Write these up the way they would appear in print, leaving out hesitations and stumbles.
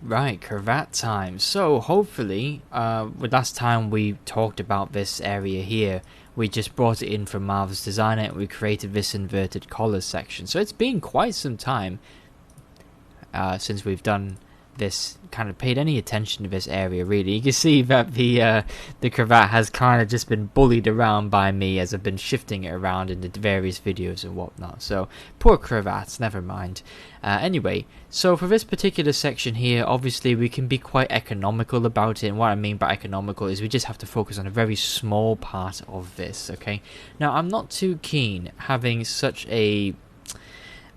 Right, cravat time. So hopefully, with last time we talked about this area here, we just brought it in from Marvel's Designer and we created this inverted collars section. So it's been quite some time since we've done this, kind of paid any attention to this area really. You can see that the cravat has kind of just been bullied around by me as I've been shifting it around in the various videos and whatnot. So poor cravats, never mind. Anyway, so for this particular section here, obviously we can be quite economical about it, and what I mean by economical is we just have to focus on a very small part of this. Okay, now I'm not too keen having such a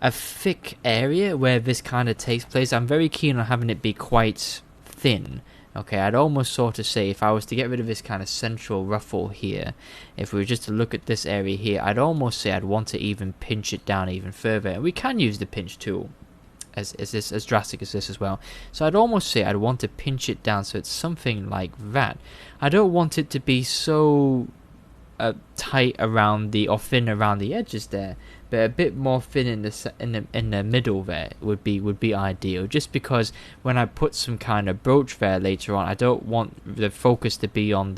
thick area where this kind of takes place. I'm very keen on having it be quite thin. Okay, I'd almost sort of say if I was to get rid of this kind of central ruffle here, if we were just to look at this area here, I'd almost say I'd want to even pinch it down even further. And we can use the pinch tool as drastic as this as well. So I'd almost say I'd want to pinch it down so it's something like that. I don't want it to be so tight around or thin around the edges there, but a bit more thin in the middle there would be ideal. Just because when I put some kind of brooch there later on, I don't want the focus to be on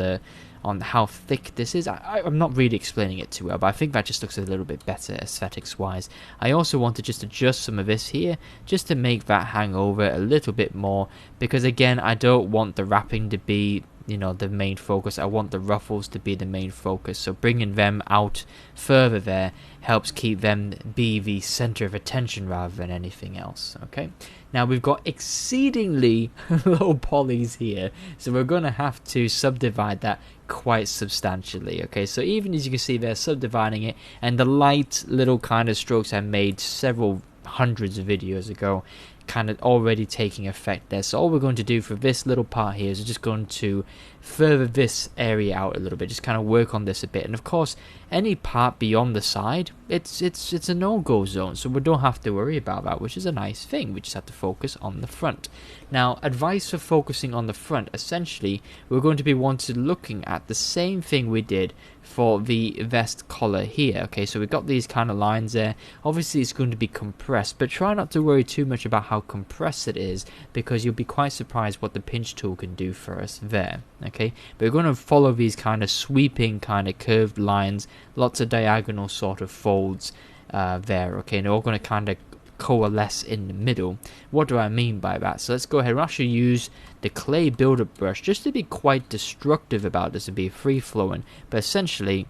how thick this is. I'm not really explaining it too well, but I think that just looks a little bit better aesthetics wise. I also want to just adjust some of this here just to make that hang over a little bit more, because again I don't want the wrapping to be the main focus. I want the ruffles to be the main focus, so bringing them out further there helps keep them be the center of attention rather than anything else. Okay, now we've got exceedingly low polys here, so we're going to have to subdivide that quite substantially. Okay, so even as you can see they're subdividing it, and the light little kind of strokes I made several hundreds of videos ago kind of already taking effect there. So all we're going to do for this little part here is we're just going to further this area out a little bit, just kind of work on this a bit. And of course any part beyond the side, it's a no-go zone, so we don't have to worry about that, which is a nice thing. We just have to focus on the front. Now, advice for focusing on the front, essentially we're going to be looking at the same thing we did for the vest collar here. Okay, so we've got these kind of lines there. Obviously it's going to be compressed, but try not to worry too much about how compressed it is, because you'll be quite surprised what the pinch tool can do for us there. Okay, but we're going to follow these kind of sweeping kind of curved lines, lots of diagonal sort of folds there. Okay, and they're all going to kind of coalesce in the middle. What do I mean by that? So let's go ahead and actually use the clay buildup brush just to be quite destructive about this, to be free flowing, but essentially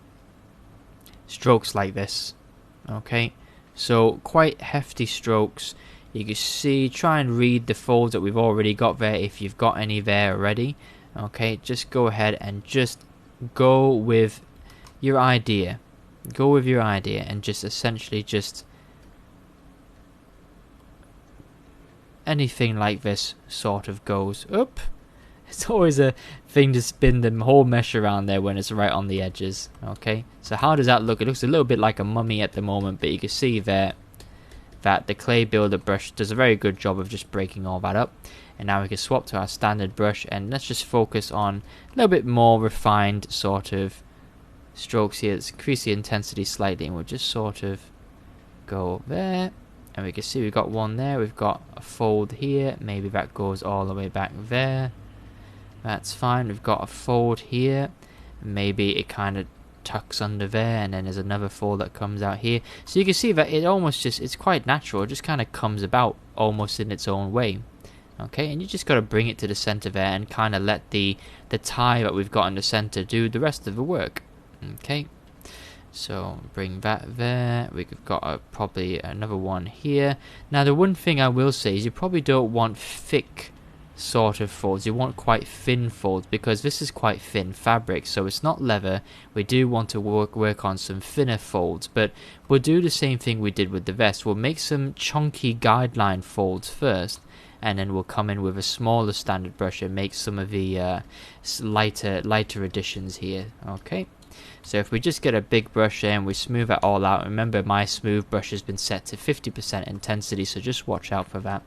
strokes like this. Okay, so quite hefty strokes. You can see, try and read the folds that we've already got there if you've got any there already. Okay, just go ahead and just go with your idea. Go with your idea and just essentially just anything like this sort of goes up. It's always a thing to spin the whole mesh around there when it's right on the edges. Okay, so how does that look? It looks a little bit like a mummy at the moment, but you can see there that the clay builder brush does a very good job of just breaking all that up. And now we can swap to our standard brush, and let's just focus on a little bit more refined sort of strokes here. Let's increase the intensity slightly, and we'll just sort of go there. And we can see we've got one there, we've got a fold here, maybe that goes all the way back there. That's fine. We've got a fold here, maybe it kind of tucks under there, and then there's another fold that comes out here. So you can see that it almost just, it's quite natural, it just kind of comes about almost in its own way. Okay, and you just got to bring it to the center there and kind of let the tie that we've got in the center do the rest of the work. Okay, so bring that there. We've got probably another one here. Now the one thing I will say is you probably don't want thick sort of folds. You want quite thin folds, because this is quite thin fabric, so it's not leather. We do want to work on some thinner folds, but we'll do the same thing we did with the vest. We'll make some chunky guideline folds first, and then we'll come in with a smaller standard brush and make some of the lighter additions here. Okay, so if we just get a big brush there and we smooth it all out, remember my smooth brush has been set to 50% intensity, so just watch out for that.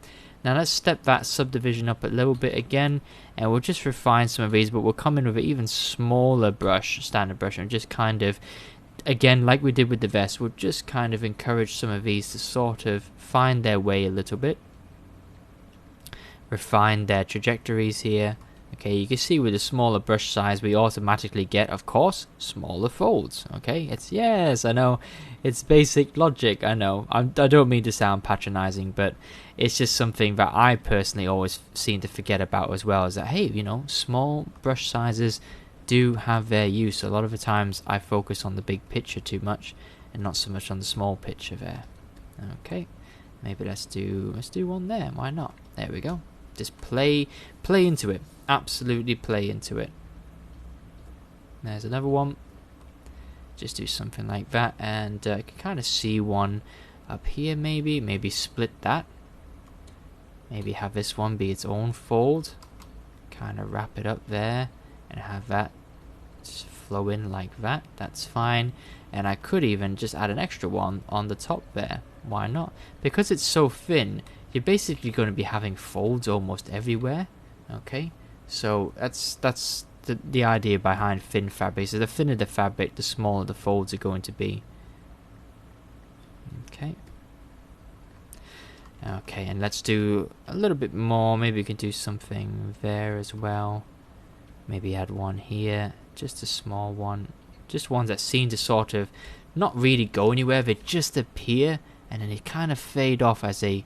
Now let's step that subdivision up a little bit again, and we'll just refine some of these, but we'll come in with an even smaller brush, standard brush, and just kind of, again like we did with the vest, we'll just kind of encourage some of these to sort of find their way a little bit. refine their trajectories here. Okay, you can see with the smaller brush size we automatically get, of course, smaller folds. Okay, it's, yes, I know, it's basic logic, I know. I don't mean to sound patronizing, but it's just something that I personally always seem to forget about as well, is that, hey, you know, small brush sizes do have their use. A lot of the times I focus on the big picture too much and not so much on the small picture there. Okay, maybe let's do one there, why not? There we go. Just play into it. Absolutely play into it. There's another one. Just do something like that, and you can kind of see one up here. Maybe split that. Maybe have this one be its own fold. Kind of wrap it up there, and have that just flow in like that. That's fine. And I could even just add an extra one on the top there. Why not? Because it's so thin, you're basically going to be having folds almost everywhere. Okay. So that's the idea behind thin fabric. So the thinner the fabric, the smaller the folds are going to be. Okay. Okay, and let's do a little bit more. Maybe we can do something there as well. Maybe add one here, just a small one. Just ones that seem to sort of not really go anywhere. They just appear, and then they kind of fade off as they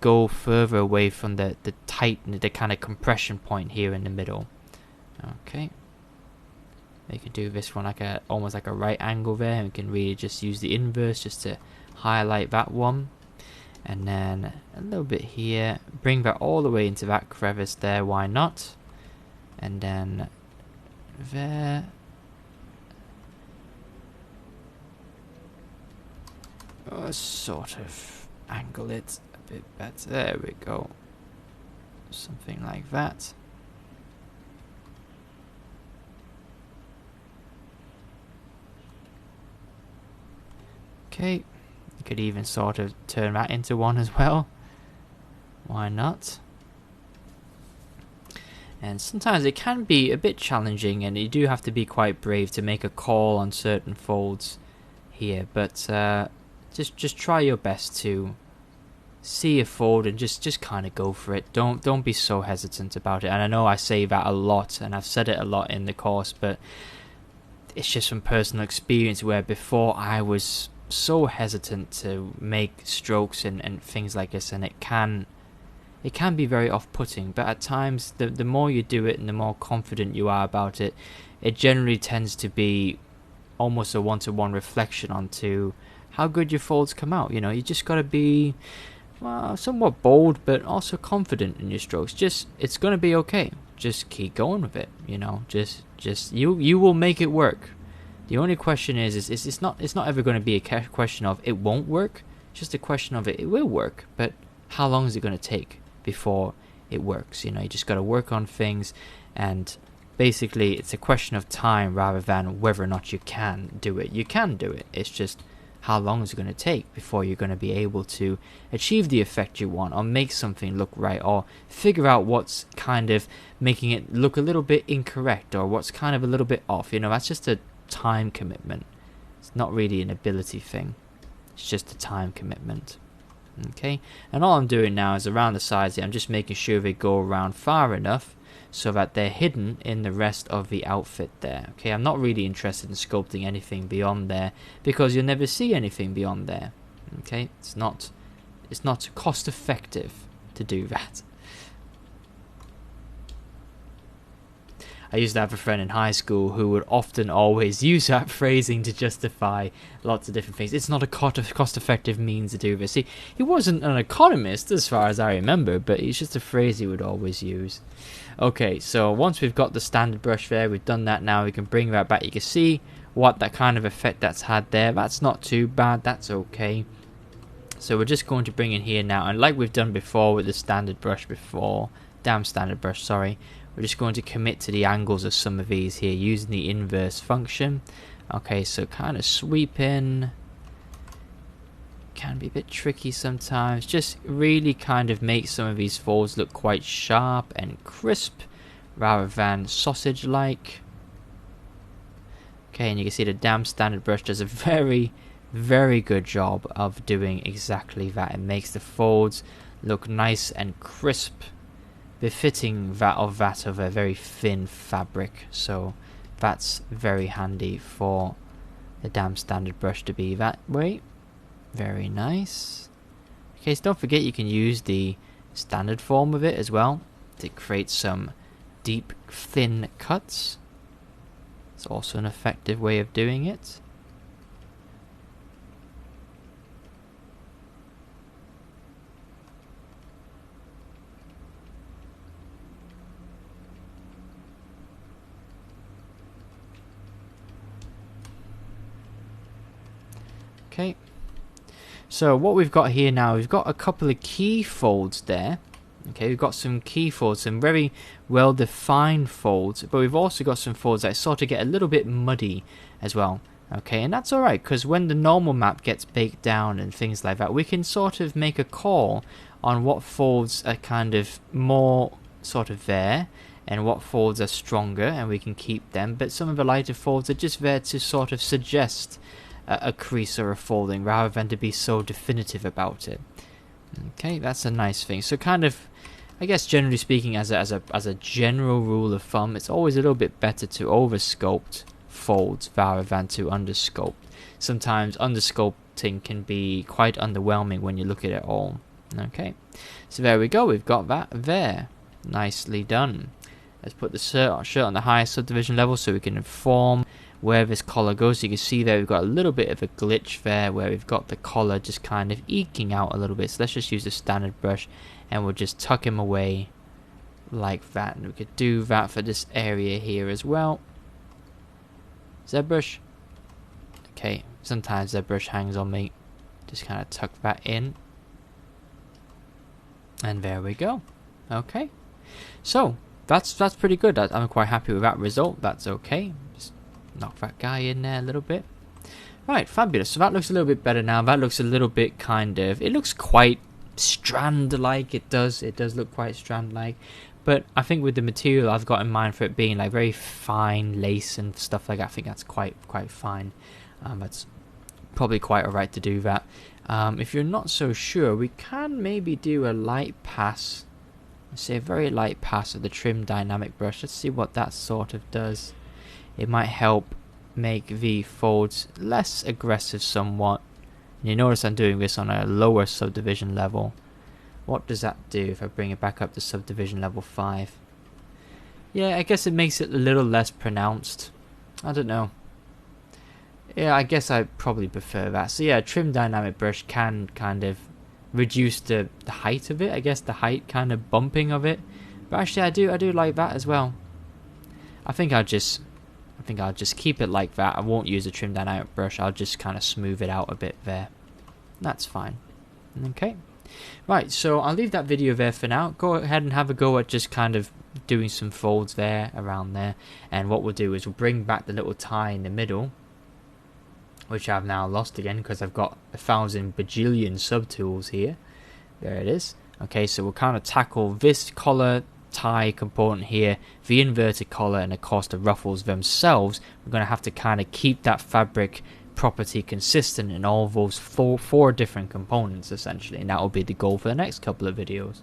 go further away from the tight, the kind of compression point here in the middle. Okay, we can do this one like almost like a right angle there, and we can really just use the inverse just to highlight that one, and then a little bit here, bring that all the way into that crevice there, why not? And then there. Sort of angle it a bit better. There we go. Something like that. Okay, you could even sort of turn that into one as well. Why not? And sometimes it can be a bit challenging, and you do have to be quite brave to make a call on certain folds here, but just try your best to see a fold and just kind of go for it. Don't be so hesitant about it. And I know I say that a lot, and I've said it a lot in the course, but it's just from personal experience where before I was so hesitant to make strokes and things like this, and it can be very off-putting. But at times the more you do it and the more confident you are about it, it generally tends to be almost a one-to-one reflection onto how good your folds come out. You know, you just got to be somewhat bold, but also confident in your strokes. It's going to be okay. Just keep going with it. You know, just you will make it work. The only question is it's not ever going to be a question of it won't work. It's just a question of it will work. But how long is it going to take before it works? You know, you just got to work on things, and basically it's a question of time rather than whether or not you can do it. You can do it. It's just how long is it going to take before you're going to be able to achieve the effect you want, or make something look right, or figure out what's kind of making it look a little bit incorrect, or what's kind of a little bit off. You know, that's just a time commitment. It's not really an ability thing. It's just a time commitment. Okay, and all I'm doing now is around the sides here, I'm just making sure they go around far enough so that they're hidden in the rest of the outfit there. Okay, I'm not really interested in sculpting anything beyond there, because you'll never see anything beyond there. Okay, it's not cost effective to do that. I used to have a friend in high school who would often always use that phrasing to justify lots of different things. It's not a cost-effective means to do this. He wasn't an economist as far as I remember, but it's just a phrase he would always use. Okay, so once we've got the standard brush there, we've done that now, we can bring that back. You can see what that kind of effect that's had there. That's not too bad, that's okay. So we're just going to bring in here now, and like we've done before with the standard brush before, we're just going to commit to the angles of some of these here using the inverse function. Okay, so kind of sweep in. Can be a bit tricky sometimes. Just really kind of make some of these folds look quite sharp and crisp rather than sausage-like. Okay, and you can see the damn standard brush does a very, very good job of doing exactly that. It makes the folds look nice and crisp, befitting that of a very thin fabric. So that's very handy for the damn standard brush to be that way. Very nice. Okay, so don't forget you can use the standard form of it as well to create some deep, thin cuts. It's also an effective way of doing it. Okay, so what we've got here now, we've got a couple of key folds there. Okay, we've got some key folds, some very well defined folds, but we've also got some folds that sort of get a little bit muddy as well. Okay, and that's alright, because when the normal map gets baked down and things like that, we can sort of make a call on what folds are kind of more sort of there and what folds are stronger, and we can keep them, but some of the lighter folds are just there to sort of suggest a crease or a folding rather than to be so definitive about it. Okay, that's a nice thing. So kind of, I guess generally speaking, as a general rule of thumb, it's always a little bit better to oversculpt folds rather than to undersculpt. Sometimes undersculpting can be quite underwhelming when you look at it all. Okay, so there we go, we've got that there. Nicely done. Let's put the shirt on the highest subdivision level so we can inform where this collar goes. So you can see there we've got a little bit of a glitch there where we've got the collar just kind of eking out a little bit. So let's just use the standard brush and we'll just tuck him away like that. And we could do that for this area here as well. ZBrush. Okay, sometimes ZBrush hangs on me. Just kind of tuck that in. And there we go. Okay. So that's pretty good. I'm quite happy with that result. That's okay. Just knock that guy in there a little bit. Right, fabulous. So that looks a little bit better now. That looks a little bit kind of, it looks quite strand-like. It does look quite strand-like. But I think with the material I've got in mind for it being like very fine lace and stuff like that, I think that's quite fine. That's probably quite alright to do that. If you're not so sure, we can maybe do a light pass. Say a very light pass of the trim dynamic brush. Let's see what that sort of does. It might help make the folds less aggressive somewhat. And you notice I'm doing this on a lower subdivision level. What does that do if I bring it back up to subdivision level 5? Yeah, I guess it makes it a little less pronounced. I don't know. Yeah, I guess I probably prefer that. So yeah, trim dynamic brush can kind of reduce the height of it. I guess the height kind of bumping of it. But actually I do like that as well. I think I'll just keep it like that. I won't use a trim dynamic brush. I'll just kind of smooth it out a bit there. That's fine. Okay. Right, so I'll leave that video there for now. Go ahead and have a go at just kind of doing some folds there, around there. And what we'll do is we'll bring back the little tie in the middle, which I've now lost again because I've got 1,000 bajillion subtools here. There it is. Okay, so we'll kind of tackle this collar tie component here, the inverted collar, and of course the ruffles themselves. We're going to have to kind of keep that fabric property consistent in all those four different components essentially, and that will be the goal for the next couple of videos.